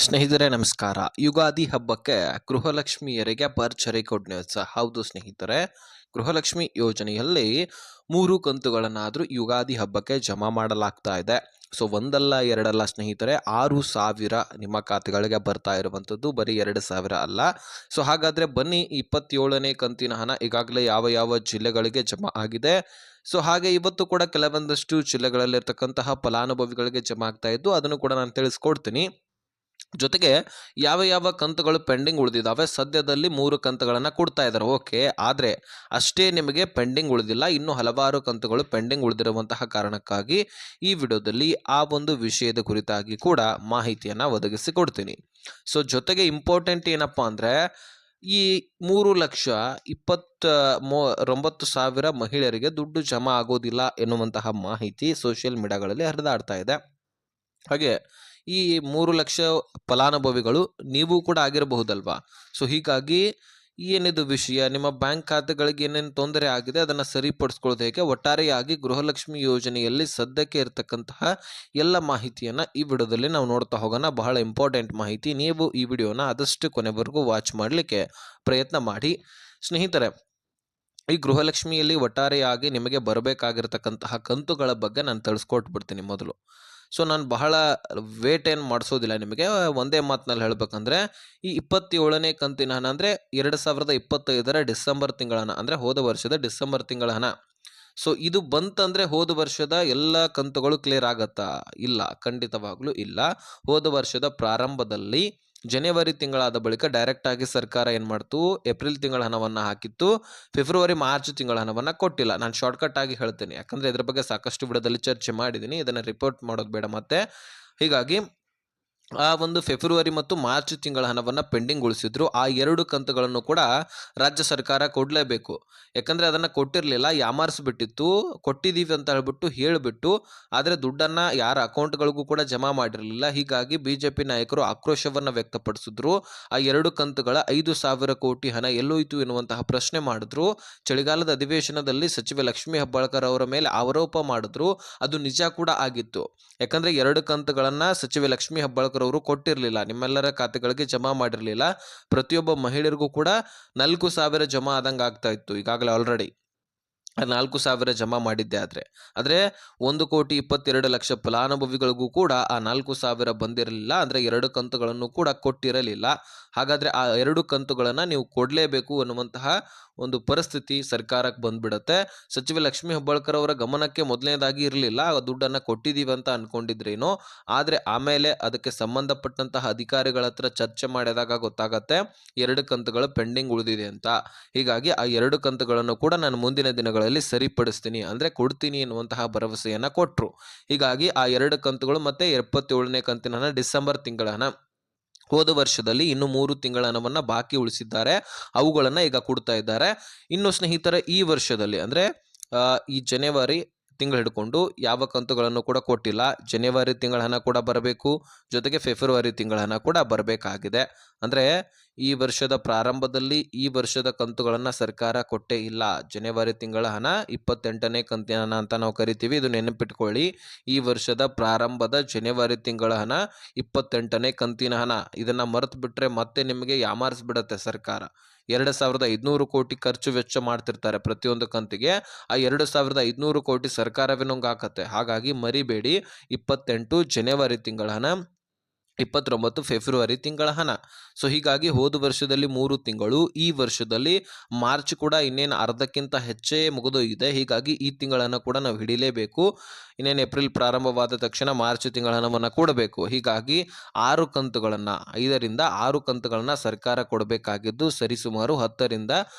ಸ್ನೇಹಿತರೆ ನಮಸ್ಕಾರ. ಯುಗಾದಿ ಹಬ್ಬಕ್ಕೆ ಗೃಹಲಕ್ಷ್ಮಿಯರಿಗೆ ಭರ್ಜರಿ ಗುಡ್ ನ್ಯೂಸ್. ಹೌದು ಸ್ನೇಹಿತರೆ, ಗೃಹಲಕ್ಷ್ಮಿ ಯೋಜನೆಯಲ್ಲಿ 3 ಕಂತುಗಳನ್ನಾದರೂ ಯುಗಾದಿ ಹಬ್ಬಕ್ಕೆ ಜಮಾ ಮಾಡಲಾಗ್ತಾ ಇದೆ. ಸೊ ಒಂದಲ್ಲ ಎರಡಲ್ಲ ಸ್ನೇಹಿತರೆ, 6,000 ನಿಮ್ಮ ಖಾತೆಗಳಿಗೆ ಬರ್ತಾ ಇರುವಂಥದ್ದು, ಬರೀ 2,000 ಅಲ್ಲ. ಸೊ ಹಾಗಾದರೆ ಬನ್ನಿ, 27ನೇ ಕಂತಿನ ಹಣ ಈಗಾಗಲೇ ಯಾವ ಯಾವ ಜಿಲ್ಲೆಗಳಿಗೆ ಜಮಾ ಆಗಿದೆ. ಸೊ ಹಾಗೆ ಇವತ್ತು ಕೂಡ ಕೆಲವೊಂದಷ್ಟು ಜಿಲ್ಲೆಗಳಲ್ಲಿರ್ತಕ್ಕಂತಹ ಫಲಾನುಭವಿಗಳಿಗೆ ಜಮಾ ಆಗ್ತಾ ಇದ್ದು, ಅದನ್ನು ಕೂಡ ನಾನು ತಿಳಿಸ್ಕೊಡ್ತೀನಿ. ಜೊತೆಗೆ ಯಾವ ಯಾವ ಕಂತುಗಳು ಪೆಂಡಿಂಗ್ ಉಳಿದಿದ್ದಾವೆ, ಸದ್ಯದಲ್ಲಿ 3 ಕಂತುಗಳನ್ನು ಕೊಡ್ತಾ ಇದ್ದಾರೆ. ಓಕೆ, ಆದರೆ ಅಷ್ಟೇ ನಿಮಗೆ ಪೆಂಡಿಂಗ್ ಉಳಿದಿಲ್ಲ, ಇನ್ನೂ ಹಲವಾರು ಕಂತುಗಳು ಪೆಂಡಿಂಗ್ ಉಳಿದಿರುವಂತಹ ಕಾರಣಕ್ಕಾಗಿ ಈ ವಿಡಿಯೋದಲ್ಲಿ ಆ ಒಂದು ವಿಷಯದ ಕುರಿತಾಗಿ ಕೂಡ ಮಾಹಿತಿಯನ್ನು ಒದಗಿಸಿಕೊಡ್ತೀನಿ. ಸೊ ಜೊತೆಗೆ ಇಂಪಾರ್ಟೆಂಟ್ ಏನಪ್ಪ ಅಂದರೆ, ಈ 3,29,000 ಮಹಿಳೆಯರಿಗೆ ದುಡ್ಡು ಜಮಾ ಆಗೋದಿಲ್ಲ ಎನ್ನುವಂತಹ ಮಾಹಿತಿ ಸೋಷಿಯಲ್ ಮೀಡಿಯಾಗಳಲ್ಲಿ ಹರಿದಾಡ್ತಾ ಇದೆ. ಹಾಗೆ ಈ 3 ಲಕ್ಷ ಫಲಾನುಭವಿಗಳು ನೀವು ಕೂಡ ಆಗಿರಬಹುದಲ್ವಾ. ಸೊ ಹೀಗಾಗಿ ಏನಿದು ವಿಷಯ, ನಿಮ್ಮ ಬ್ಯಾಂಕ್ ಖಾತೆಗಳಿಗೆ ಏನೇನು ತೊಂದರೆ ಆಗಿದೆ ಅದನ್ನು ಸರಿಪಡಿಸ್ಕೊಳ್ಳೋದು ಹೇಗೆ, ಒಟ್ಟಾರೆಯಾಗಿ ಗೃಹಲಕ್ಷ್ಮಿ ಯೋಜನೆಯಲ್ಲಿ ಸದ್ಯಕ್ಕೆ ಇರತಕ್ಕಂತಹ ಎಲ್ಲ ಮಾಹಿತಿಯನ್ನು ಈ ವಿಡಿಯೋದಲ್ಲಿ ನಾವು ನೋಡ್ತಾ ಹೋಗೋಣ. ಬಹಳ ಇಂಪಾರ್ಟೆಂಟ್ ಮಾಹಿತಿ. ನೀವು ಈ ವಿಡಿಯೋನ ಆದಷ್ಟು ಕೊನೆವರೆಗೂ ವಾಚ್ ಮಾಡಲಿಕ್ಕೆ ಪ್ರಯತ್ನ ಮಾಡಿ. ಸ್ನೇಹಿತರೆ, ಈ ಗೃಹಲಕ್ಷ್ಮಿಯಲ್ಲಿ ಒಟ್ಟಾರೆಯಾಗಿ ನಿಮಗೆ ಬರಬೇಕಾಗಿರ್ತಕ್ಕಂತಹ ಕಂತುಗಳ ಬಗ್ಗೆ ನಾನು ತಿಳಿಸ್ಕೊಟ್ಬಿಡ್ತೀನಿ ಮೊದಲು. ಸೊ ನಾನು ಬಹಳ ವೇಟ್ ಏನು ಮಾಡಿಸೋದಿಲ್ಲ ನಿಮಗೆ. ಒಂದೇ ಮಾತಿನಲ್ಲಿ ಹೇಳಬೇಕಂದ್ರೆ, ಈ 27ನೇ ಕಂತಿನ ಹಣ ಅಂದರೆ 2025 ಡಿಸೆಂಬರ್ ತಿಂಗಳ ಹಣ, ಅಂದರೆ ಹೋದ ವರ್ಷದ ಡಿಸೆಂಬರ್ ತಿಂಗಳ ಹಣ. ಸೊ ಇದು ಬಂತಂದರೆ ಹೋದ ವರ್ಷದ ಎಲ್ಲ ಕಂತುಗಳು ಕ್ಲಿಯರ್ ಆಗತ್ತಾ? ಇಲ್ಲ, ಖಂಡಿತವಾಗ್ಲೂ ಇಲ್ಲ. ಹೋದ ವರ್ಷದ ಪ್ರಾರಂಭದಲ್ಲಿ ಜನವರಿ ತಿಂಗಳಾದ ಬಳಿಕ ಡೈರೆಕ್ಟಾಗಿ ಸರ್ಕಾರ ಏನು ಮಾಡ್ತು, ಏಪ್ರಿಲ್ ತಿಂಗಳ ಹಣವನ್ನು ಹಾಕಿತ್ತು, ಫೆಬ್ರವರಿ ಮಾರ್ಚ್ ತಿಂಗಳ ಹಣವನ್ನು ಕೊಟ್ಟಿಲ್ಲ. ನಾನು ಶಾರ್ಟ್ಕಟ್ ಆಗಿ ಹೇಳ್ತೀನಿ, ಯಾಕಂದರೆ ಇದ್ರ ಬಗ್ಗೆ ಸಾಕಷ್ಟು ವಿಡಿಯೋದಲ್ಲಿ ಚರ್ಚೆ ಮಾಡಿದ್ದೀನಿ, ಇದನ್ನು ರಿಪೋರ್ಟ್ ಮಾಡೋದು ಬೇಡ ಮತ್ತೆ. ಹೀಗಾಗಿ ಆ ಒಂದು ಫೆಬ್ರವರಿ ಮತ್ತು ಮಾರ್ಚ್ ತಿಂಗಳ ಹಣವನ್ನು ಪೆಂಡಿಂಗ್ ಉಳಿಸಿದ್ರು. ಆ 2 ಕಂತುಗಳನ್ನು ಕೂಡ ರಾಜ್ಯ ಸರ್ಕಾರ ಕೊಡಲೇಬೇಕು. ಯಾಕಂದರೆ ಅದನ್ನು ಕೊಟ್ಟಿರಲಿಲ್ಲ, ಯಾಮಾರಿಸ್ಬಿಟ್ಟಿತ್ತು. ಕೊಟ್ಟಿದ್ದೀವಿ ಅಂತ ಹೇಳಿಬಿಟ್ಟು ಆದರೆ ದುಡ್ಡನ್ನು ಯಾರ ಅಕೌಂಟ್ಗಳಿಗೂ ಕೂಡ ಜಮಾ ಮಾಡಿರಲಿಲ್ಲ. ಹೀಗಾಗಿ BJP ನಾಯಕರು ಆಕ್ರೋಶವನ್ನು ವ್ಯಕ್ತಪಡಿಸಿದ್ರು. ಆ 2 ಕಂತುಗಳ 5,000 ಕೋಟಿ ಹಣ ಎಲ್ಲೋಯ್ತು ಎನ್ನುವಂತಹ ಪ್ರಶ್ನೆ ಮಾಡಿದ್ರು. ಚಳಿಗಾಲದ ಅಧಿವೇಶನದಲ್ಲಿ ಸಚಿವೆ ಲಕ್ಷ್ಮೀ ಹೆಬ್ಬಾಳ್ಕರ್ ಅವರ ಮೇಲೆ ಆರೋಪ ಮಾಡಿದ್ರು. ಅದು ನಿಜ ಕೂಡ ಆಗಿತ್ತು. ಯಾಕಂದರೆ 2 ಕಂತುಗಳನ್ನು ಸಚಿವೆ ಲಕ್ಷ್ಮೀ ಹೆಬ್ಬಾಳ್ಕರ್ ಅವರು ಕೊಟ್ಟಿರಲಿಲ್ಲ, ನಿಮ್ಮೆಲ್ಲರ ಖಾತೆಗಳಿಗೆ ಜಮಾ ಮಾಡಿರಲಿಲ್ಲ. ಪ್ರತಿಯೊಬ್ಬ ಮಹಿಳೆಯರಿಗೂ ಕೂಡ 4,000 ಜಮಾ ಆದಂಗೆ ಆಗ್ತಾ ಇತ್ತು ಈಗಾಗಲೇ ಆಲ್ರೆಡಿ. 4,000 ಜಮಾ ಮಾಡಿದ್ದೆ ಆದರೆ 1,22,00,000 ಫಲಾನುಭವಿಗಳಿಗೂ ಕೂಡ ಆ 4,000 ಬಂದಿರಲಿಲ್ಲ. ಅಂದರೆ 2 ಕಂತುಗಳನ್ನು ಕೂಡ ಕೊಟ್ಟಿರಲಿಲ್ಲ. ಹಾಗಾದರೆ ಆ 2 ಕಂತುಗಳನ್ನು ನೀವು ಕೊಡಲೇಬೇಕು ಅನ್ನುವಂತಹ ಒಂದು ಪರಿಸ್ಥಿತಿ ಸರ್ಕಾರಕ್ಕೆ ಬಂದ್ಬಿಡುತ್ತೆ. ಸಚಿವೆ ಲಕ್ಷ್ಮೀ ಹೆಬ್ಬಾಳ್ಕರ್ ಅವರ ಗಮನಕ್ಕೆ ಮೊದಲನೇದಾಗಿ ಇರಲಿಲ್ಲ, ದುಡ್ಡನ್ನು ಕೊಟ್ಟಿದ್ದೀವಿ ಅಂತ ಅಂದ್ಕೊಂಡಿದ್ರೇನೋ. ಆದರೆ ಆಮೇಲೆ ಅದಕ್ಕೆ ಸಂಬಂಧಪಟ್ಟಂತಹ ಅಧಿಕಾರಿಗಳ ಹತ್ರ ಚರ್ಚೆ ಮಾಡಿದಾಗ ಗೊತ್ತಾಗತ್ತೆ 2 ಕಂತುಗಳು ಪೆಂಡಿಂಗ್ ಉಳಿದಿದೆ ಅಂತ. ಹೀಗಾಗಿ ಆ 2 ಕಂತುಗಳನ್ನು ಕೂಡ ನಾನು ಮುಂದಿನ ದಿನಗಳಲ್ಲಿ ಸರಿಪಡಿಸ್ತೀನಿ, ಅಂದರೆ ಕೊಡ್ತೀನಿ ಎನ್ನುವಂತಹ ಭರವಸೆಯನ್ನು ಕೊಟ್ಟರು. ಹೀಗಾಗಿ ಆ 2 ಕಂತುಗಳು ಮತ್ತು 27ನೇ ಕಂತಿನ ಹಣ ಡಿಸೆಂಬರ್ ತಿಂಗಳ ಹಣ, ಹೋದ ವರ್ಷದಲ್ಲಿ ಇನ್ನು 3 ತಿಂಗಳ ಹಣವನ್ನು ಬಾಕಿ ಉಳಿಸಿದ್ದಾರೆ, ಅವುಗಳನ್ನು ಈಗ ಕೊಡ್ತಾ ಇದ್ದಾರೆ. ಇನ್ನು ಸ್ನೇಹಿತರೆ, ಈ ವರ್ಷದಲ್ಲಿ ಅಂದರೆ ಈ ಜನವರಿ ತಿಂಗಳು ಹಿಡ್ಕೊಂಡು ಯಾವ ಕಂತುಗಳನ್ನು ಕೂಡ ಕೊಟ್ಟಿಲ್ಲ. ಜನವರಿ ತಿಂಗಳ ಹಣ ಕೂಡ ಬರಬೇಕು, ಜೊತೆಗೆ ಫೆಬ್ರವರಿ ತಿಂಗಳ ಹಣ ಕೂಡ ಬರಬೇಕಾಗಿದೆ. ಅಂದರೆ ಈ ವರ್ಷದ ಪ್ರಾರಂಭದಲ್ಲಿ ಈ ವರ್ಷದ ಕಂತುಗಳನ್ನು ಸರ್ಕಾರ ಕೊಟ್ಟೇ ಇಲ್ಲ. ಜನವರಿ ತಿಂಗಳ ಹಣ 28ನೇ ಕಂತಿನ ಹಣ ಅಂತ ನಾವು ಕರಿತೀವಿ, ಇದು ನೆನಪಿಟ್ಕೊಳ್ಳಿ. ಈ ವರ್ಷದ ಪ್ರಾರಂಭದ ಜನವರಿ ತಿಂಗಳ ಹಣ 28ನೇ ಕಂತಿನ ಹಣ. ಇದನ್ನು ಮರೆತು ಬಿಟ್ಟರೆ ಮತ್ತೆ ನಿಮಗೆ ಯಾಮಾರಿಸ್ಬಿಡತ್ತೆ ಸರ್ಕಾರ. 2,500 ಕೋಟಿ ಖರ್ಚು ವೆಚ್ಚ ಮಾಡ್ತಿರ್ತಾರೆ ಪ್ರತಿಯೊಂದು ಕಂತಿಗೆ. ಆ 2,500 ಕೋಟಿ ಸರ್ಕಾರವೇ ನುಂಗಾಕತ್ತೆ. ಹಾಗಾಗಿ ಮರಿಬೇಡಿ, 28 ಜನವರಿ ತಿಂಗಳ ಹಣ, 29 ಫೆಬ್ರವರಿ ತಿಂಗಳ ಹಣ. ಸೊ ಹೀಗಾಗಿ ಹೋದ ವರ್ಷದಲ್ಲಿ 3 ತಿಂಗಳು, ಈ ವರ್ಷದಲ್ಲಿ ಮಾರ್ಚ್ ಕೂಡ ಇನ್ನೇನು ಅರ್ಧಕ್ಕಿಂತ ಹೆಚ್ಚೇ ಮುಗಿದೋಗಿದೆ. ಹೀಗಾಗಿ ಈ ತಿಂಗಳನ್ನು ಕೂಡ ನಾವು ಹಿಡಿಲೇಬೇಕು. ಇನ್ನೇನು ಏಪ್ರಿಲ್ ಪ್ರಾರಂಭವಾದ ತಕ್ಷಣ ಮಾರ್ಚ್ ತಿಂಗಳ ಹಣವನ್ನು ಕೊಡಬೇಕು. ಹೀಗಾಗಿ 6 ಕಂತುಗಳನ್ನು, 5ರಿಂದ 6 ಕಂತುಗಳನ್ನು ಸರ್ಕಾರ ಕೊಡಬೇಕಾಗಿದ್ದು, ಸರಿಸುಮಾರು 10ರಿಂದ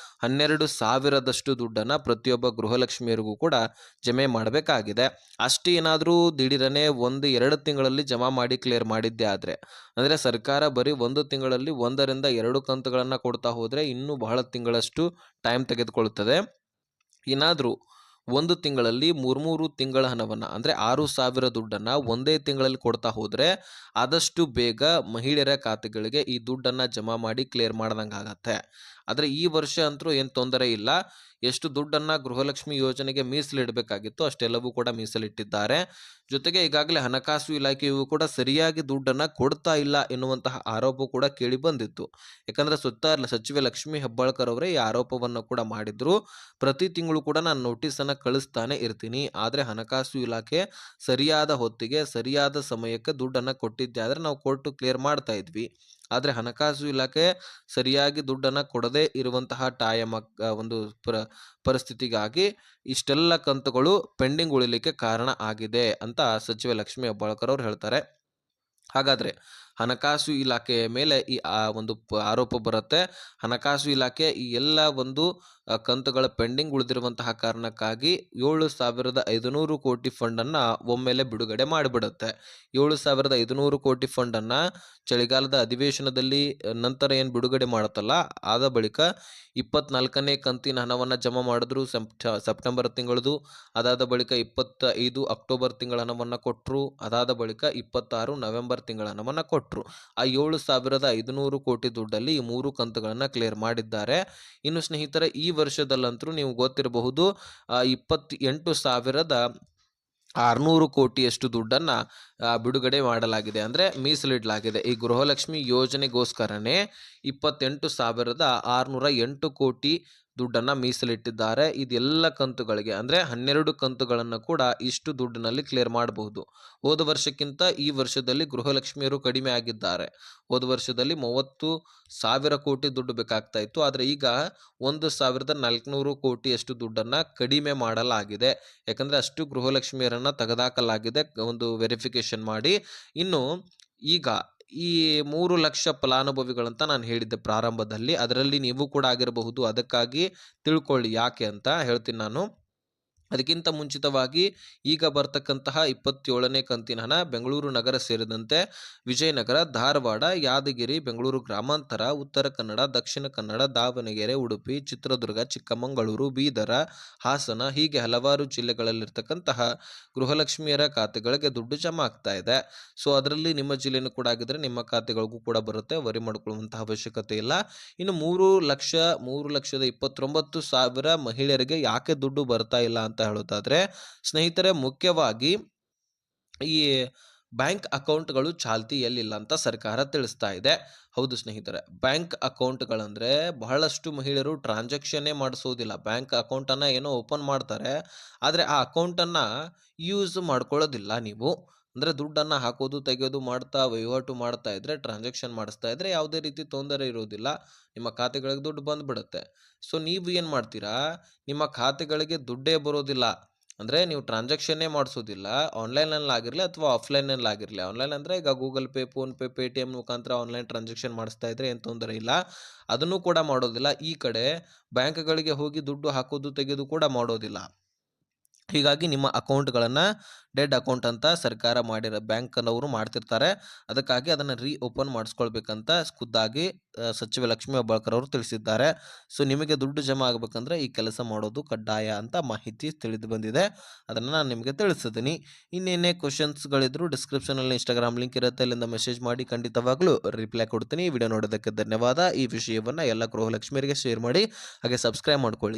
12 ಸಾವಿರದಷ್ಟು ದುಡ್ಡನ್ನು ಪ್ರತಿಯೊಬ್ಬ ಗೃಹಲಕ್ಷ್ಮಿಯರಿಗೂ ಕೂಡ ಜಮೆ ಮಾಡಬೇಕಾಗಿದೆ. ಅಷ್ಟೇ ಏನಾದರೂ ದಿಢೀರನೆ 1-2 ತಿಂಗಳಲ್ಲಿ ಜಮಾ ಮಾಡಿ ಕ್ಲಿಯರ್ ಮಾಡಿದ್ದೆ ಅಂದರೆ ಸರ್ಕಾರ ಬರೀ 1 ತಿಂಗಳಲ್ಲಿ 1ರಿಂದ 2 ಕಂತುಗಳನ್ನು ಕೊಡ್ತಾ ಹೋದರೆ ಇನ್ನೂ ಬಹಳ ತಿಂಗಳಷ್ಟು ಟೈಮ್ ತೆಗೆದುಕೊಳ್ಳುತ್ತದೆ. ಏನಾದರೂ 1 ತಿಂಗಳಲ್ಲಿ 3 ತಿಂಗಳ ಹಣವನ್ನು, ಅಂದರೆ 6,000 ದುಡ್ಡನ್ನು ಒಂದೇ ತಿಂಗಳಲ್ಲಿ ಕೊಡ್ತಾ ಹೋದರೆ ಆದಷ್ಟು ಬೇಗ ಮಹಿಳೆಯರ ಖಾತೆಗಳಿಗೆ ಈ ದುಡ್ಡನ್ನು ಜಮಾ ಮಾಡಿ ಕ್ಲಿಯರ್ ಮಾಡ್ದಂಗೆ ಆಗತ್ತೆ. ಆದರೆ ಈ ವರ್ಷ ಅಂತೂ ಏನು ತೊಂದರೆ ಇಲ್ಲ. ಎಷ್ಟು ದುಡ್ಡನ್ನ ಗೃಹಲಕ್ಷ್ಮಿ ಯೋಜನೆಗೆ ಮೀಸಲಿಡಬೇಕಾಗಿತ್ತು ಅಷ್ಟೆಲ್ಲವೂ ಕೂಡ ಮೀಸಲಿಟ್ಟಿದ್ದಾರೆ. ಜೊತೆಗೆ ಈಗಾಗಲೇ ಹಣಕಾಸು ಇಲಾಖೆಯು ಕೂಡ ಸರಿಯಾಗಿ ದುಡ್ಡನ್ನ ಕೊಡ್ತಾ ಇಲ್ಲ ಎನ್ನುವಂತಹ ಆರೋಪ ಕೂಡ ಕೇಳಿ ಬಂದಿತ್ತು. ಯಾಕಂದ್ರೆ ಸಚಿವೆ ಲಕ್ಷ್ಮೀ ಹೆಬ್ಬಾಳ್ಕರ್ ಅವರೇ ಈ ಆರೋಪವನ್ನು ಕೂಡ ಮಾಡಿದ್ರು. ಪ್ರತಿ ತಿಂಗಳು ಕೂಡ ನಾನು ನೋಟಿಸ್ ಅನ್ನ ಕಳಿಸ್ತಾನೆ ಇರ್ತೀನಿ, ಆದ್ರೆ ಹಣಕಾಸು ಇಲಾಖೆ ಸರಿಯಾದ ಹೊತ್ತಿಗೆ ಸರಿಯಾದ ಸಮಯಕ್ಕೆ ದುಡ್ಡನ್ನ ಕೊಟ್ಟಿದ್ದೆ ಆದ್ರೆ ನಾವು ಕೊಟ್ಟು ಕ್ಲಿಯರ್ ಮಾಡ್ತಾ ಇದ್ವಿ. ಆದ್ರೆ ಹಣಕಾಸು ಇಲಾಖೆ ಸರಿಯಾಗಿ ದುಡ್ಡನ್ನ ಕೊಡದೇ ಇರುವಂತಹ ಒಂದು ಪರಿಸ್ಥಿತಿಗಾಗಿ ಇಷ್ಟೆಲ್ಲ ಕಂತುಗಳು ಪೆಂಡಿಂಗ್ ಉಳಿಲಿಕ್ಕೆ ಕಾರಣ ಆಗಿದೆ ಅಂತ ಸಚಿವೆ ಲಕ್ಷ್ಮೀ ಹೆಬ್ಬಾಳ್ಕರ್ ಅವರು ಹೇಳ್ತಾರೆ. ಹಾಗಾದ್ರೆ ಹಣಕಾಸು ಇಲಾಖೆಯ ಮೇಲೆ ಈ ಒಂದು ಆರೋಪ ಬರುತ್ತೆ. ಹಣಕಾಸು ಇಲಾಖೆ ಈ ಎಲ್ಲ ಒಂದು ಕಂತುಗಳ ಪೆಂಡಿಂಗ್ ಉಳಿದಿರುವಂತಹ ಕಾರಣಕ್ಕಾಗಿ 7,500 ಕೋಟಿ ಫಂಡನ್ನು ಒಮ್ಮೆಲೆ ಬಿಡುಗಡೆ ಮಾಡಿಬಿಡುತ್ತೆ. 7,500 ಕೋಟಿ ಫಂಡನ್ನು ಚಳಿಗಾಲದ ಅಧಿವೇಶನದಲ್ಲಿ ನಂತರ ಏನು ಬಿಡುಗಡೆ ಮಾಡುತ್ತಲ್ಲ, ಆದ ಬಳಿಕ 24ನೇ ಕಂತಿನ ಹಣವನ್ನು ಜಮಾ ಮಾಡಿದ್ರು ಸೆಪ್ಟೆಂಬರ್ ತಿಂಗಳದು. ಅದಾದ ಬಳಿಕ 25 ಅಕ್ಟೋಬರ್ ತಿಂಗಳ ಹಣವನ್ನು ಕೊಟ್ಟರು. ಅದಾದ ಬಳಿಕ 26 ನವೆಂಬರ್ ತಿಂಗಳ ಹಣವನ್ನು ಕೊಟ್ಟರು. ಆ 7,500 ಕೋಟಿ ದುಡ್ಡಲ್ಲಿ ಈ 3 ಕಂತುಗಳನ್ನು ಕ್ಲಿಯರ್ ಮಾಡಿದ್ದಾರೆ. ಇನ್ನು ಸ್ನೇಹಿತರೆ, ಈ ವರ್ಷದಲ್ಲಂತೂ ನೀವು ಗೊತ್ತಿರಬಹುದು 28,600 ಕೋಟಿಯಷ್ಟು ದುಡ್ಡನ್ನ ಬಿಡುಗಡೆ ಮಾಡಲಾಗಿದೆ, ಅಂದ್ರೆ ಮೀಸಲಿಡಲಾಗಿದೆ. ಈ ಗೃಹಲಕ್ಷ್ಮಿ ಯೋಜನೆಗೋಸ್ಕರನೇ 28,608 ಕೋಟಿ ದುಡ್ಡನ್ನ ಮೀಸಲಿಟ್ಟಿದ್ದಾರೆ. ಇದೆಲ್ಲ ಕಂತುಗಳಿಗೆ ಅಂದ್ರೆ 12 ಕಂತುಗಳನ್ನು ಕೂಡ ಇಷ್ಟು ದುಡ್ಡಿನಲ್ಲಿ ಕ್ಲಿಯರ್ ಮಾಡಬಹುದು. ಹೋದ ವರ್ಷಕ್ಕಿಂತ ಈ ವರ್ಷದಲ್ಲಿ ಗೃಹಲಕ್ಷ್ಮಿಯರು ಕಡಿಮೆ ಆಗಿದ್ದಾರೆ. ಹೋದ ವರ್ಷದಲ್ಲಿ 30,000 ಕೋಟಿ ದುಡ್ಡು ಬೇಕಾಗ್ತಾ ಇತ್ತು, ಆದ್ರೆ ಈಗ 1,400 ಕೋಟಿಯಷ್ಟು ದುಡ್ಡನ್ನ ಕಡಿಮೆ ಮಾಡಲಾಗಿದೆ. ಯಾಕಂದ್ರೆ ಅಷ್ಟು ಗೃಹಲಕ್ಷ್ಮಿಯರನ್ನ ತೆಗೆದಾಕಲಾಗಿದೆ ಒಂದು ವೆರಿಫಿಕೇಶನ್ ಮಾಡಿ. ಇನ್ನು ಈಗ ಈ 3 ಲಕ್ಷ ಫಲಾನುಭವಿಗಳಂತ ನಾನು ಹೇಳಿದ್ದೆ ಪ್ರಾರಂಭದಲ್ಲಿ, ಅದರಲ್ಲಿ ನೀವು ಕೂಡ ಆಗಿರಬಹುದು. ಅದಕ್ಕಾಗಿ ತಿಳ್ಕೊಳ್ಳಿ ಯಾಕೆ ಅಂತ ಹೇಳ್ತೀನಿ ನಾನು. ಅದಕ್ಕಿಂತ ಮುಂಚಿತವಾಗಿ ಈಗ ಬರ್ತಕ್ಕಂತಹ 27ನೇ ಕಂತಿನ ಹಣ ಬೆಂಗಳೂರು ನಗರ ಸೇರಿದಂತೆ ವಿಜಯನಗರ, ಧಾರವಾಡ, ಯಾದಗಿರಿ, ಬೆಂಗಳೂರು ಗ್ರಾಮಾಂತರ, ಉತ್ತರ ಕನ್ನಡ, ದಕ್ಷಿಣ ಕನ್ನಡ, ದಾವಣಗೆರೆ, ಉಡುಪಿ, ಚಿತ್ರದುರ್ಗ, ಚಿಕ್ಕಮಗಳೂರು, ಬೀದರ, ಹಾಸನ ಹೀಗೆ ಹಲವಾರು ಜಿಲ್ಲೆಗಳಲ್ಲಿರ್ತಕ್ಕಂತಹ ಗೃಹಲಕ್ಷ್ಮಿಯರ ಖಾತೆಗಳಿಗೆ ದುಡ್ಡು ಜಮಾ ಆಗ್ತಾ ಇದೆ. ಸೊ ಅದರಲ್ಲಿ ನಿಮ್ಮ ಜಿಲ್ಲೆನೂ ಕೂಡ ಆಗಿದ್ರೆ ನಿಮ್ಮ ಖಾತೆಗಳಿಗೂ ಕೂಡ ಬರುತ್ತೆ, ವರಿ ಮಾಡಿಕೊಳ್ಳುವಂತಹ ಅವಶ್ಯಕತೆ ಇಲ್ಲ. ಇನ್ನು 3,29,000 ಮಹಿಳೆಯರಿಗೆ ಯಾಕೆ ದುಡ್ಡು ಬರ್ತಾ ಇಲ್ಲ ಅಂತ ಹೇಳೋದಾದ್ರೆ ಸ್ನೇಹಿತರೆ, ಮುಖ್ಯವಾಗಿ ಈ ಬ್ಯಾಂಕ್ ಅಕೌಂಟ್ಗಳು ಚಾಲ್ತಿಯಲ್ಲಿಲ್ಲ ಅಂತ ಸರ್ಕಾರ ತಿಳಿಸ್ತಾ ಇದೆ. ಹೌದು ಸ್ನೇಹಿತರೆ, ಬ್ಯಾಂಕ್ ಅಕೌಂಟ್ಗಳಂದ್ರೆ ಬಹಳಷ್ಟು ಮಹಿಳೆಯರು ಟ್ರಾನ್ಸಾಕ್ಷನ್ನೇ ಮಾಡಿಸೋದಿಲ್ಲ. ಬ್ಯಾಂಕ್ ಅಕೌಂಟನ್ನು ಏನೋ ಓಪನ್ ಮಾಡ್ತಾರೆ, ಆದರೆ ಆ ಅಕೌಂಟನ್ನು ಯೂಸ್ ಮಾಡ್ಕೊಳ್ಳೋದಿಲ್ಲ. ನೀವು ಅಂದರೆ ದುಡ್ಡನ್ನು ಹಾಕೋದು ತೆಗೆಯೋದು ಮಾಡ್ತಾ ವಹಿವಾಟು ಮಾಡ್ತಾ ಇದ್ರೆ, ಟ್ರಾನ್ಸಾಕ್ಷನ್ ಮಾಡಿಸ್ತಾ ಇದ್ರೆ ಯಾವುದೇ ರೀತಿ ತೊಂದರೆ ಇರೋದಿಲ್ಲ. ನಿಮ್ಮ ಖಾತೆಗಳಿಗೆ ದುಡ್ಡು ಬಂದ್ಬಿಡುತ್ತೆ. ಸೊ ನೀವು ಏನು ಮಾಡ್ತೀರಾ, ನಿಮ್ಮ ಖಾತೆಗಳಿಗೆ ದುಡ್ಡೇ ಬರೋದಿಲ್ಲ ಅಂದರೆ ನೀವು ಟ್ರಾನ್ಸಾಕ್ಷನ್ನೇ ಮಾಡಿಸೋದಿಲ್ಲ. ಆನ್ಲೈನಲ್ಲಿ ಆಗಿರಲಿ ಅಥವಾ ಆಫ್ಲೈನಲ್ಲಿ ಆಗಿರಲಿ. ಆನ್ಲೈನ್ ಅಂದರೆ ಈಗ ಗೂಗಲ್ ಪೇ, ಫೋನ್ಪೇ, ಪೇಟಿಎಮ್ ಮುಖಾಂತರ ಆನ್ಲೈನ್ ಟ್ರಾನ್ಸಾಕ್ಷನ್ ಮಾಡಿಸ್ತಾ ಇದ್ರೆ ಏನು ತೊಂದರೆ ಇಲ್ಲ. ಅದನ್ನು ಕೂಡ ಮಾಡೋದಿಲ್ಲ. ಈ ಕಡೆ ಬ್ಯಾಂಕ್ಗಳಿಗೆ ಹೋಗಿ ದುಡ್ಡು ಹಾಕೋದು ತೆಗೆಯೋದು ಕೂಡ ಮಾಡೋದಿಲ್ಲ. ಹೀಗಾಗಿ ನಿಮ್ಮ ಅಕೌಂಟ್ಗಳನ್ನು ಡೆಡ್ ಅಕೌಂಟ್ ಅಂತ ಸರ್ಕಾರ ಮಾಡಿರೋ ಬ್ಯಾಂಕ್ನವರು ಮಾಡ್ತಿರ್ತಾರೆ. ಅದಕ್ಕಾಗಿ ಅದನ್ನು ಓಪನ್ ಮಾಡಿಸ್ಕೊಳ್ಬೇಕಂತ ಖುದ್ದಾಗಿ ಸಚಿವೆ ಲಕ್ಷ್ಮೀ ಹೆಬ್ಬಾಳ್ಕರ್ ಅವರು ತಿಳಿಸಿದ್ದಾರೆ. ಸೊ ನಿಮಗೆ ದುಡ್ಡು ಜಮಾ ಆಗಬೇಕಂದ್ರೆ ಈ ಕೆಲಸ ಮಾಡೋದು ಕಡ್ಡಾಯ ಅಂತ ಮಾಹಿತಿ ತಿಳಿದು ಬಂದಿದೆ. ಅದನ್ನು ನಾನು ನಿಮಗೆ ತಿಳಿಸಿದ್ದೀನಿ. ಇನ್ನೇನೇ ಕ್ವಶನ್ಸ್ಗಳಿದ್ರು ಡಿಸ್ಕ್ರಿಪ್ಷನಲ್ಲಿ ಇನ್ಸ್ಟಾಗ್ರಾಮ್ ಲಿಂಕ್ ಇರುತ್ತೆ, ಅಲ್ಲಿಂದ ಮೆಸೇಜ್ ಮಾಡಿ, ಖಂಡಿತವಾಗ್ಲೂ ರಿಪ್ಲೈ ಕೊಡ್ತೀನಿ. ವಿಡಿಯೋ ನೋಡೋದಕ್ಕೆ ಧನ್ಯವಾದ. ಈ ವಿಷಯವನ್ನು ಎಲ್ಲ ಗೃಹಲಕ್ಷ್ಮಿಯರಿಗೆ ಶೇರ್ ಮಾಡಿ, ಹಾಗೆ ಸಬ್ಸ್ಕ್ರೈಬ್ ಮಾಡ್ಕೊಳ್ಳಿ.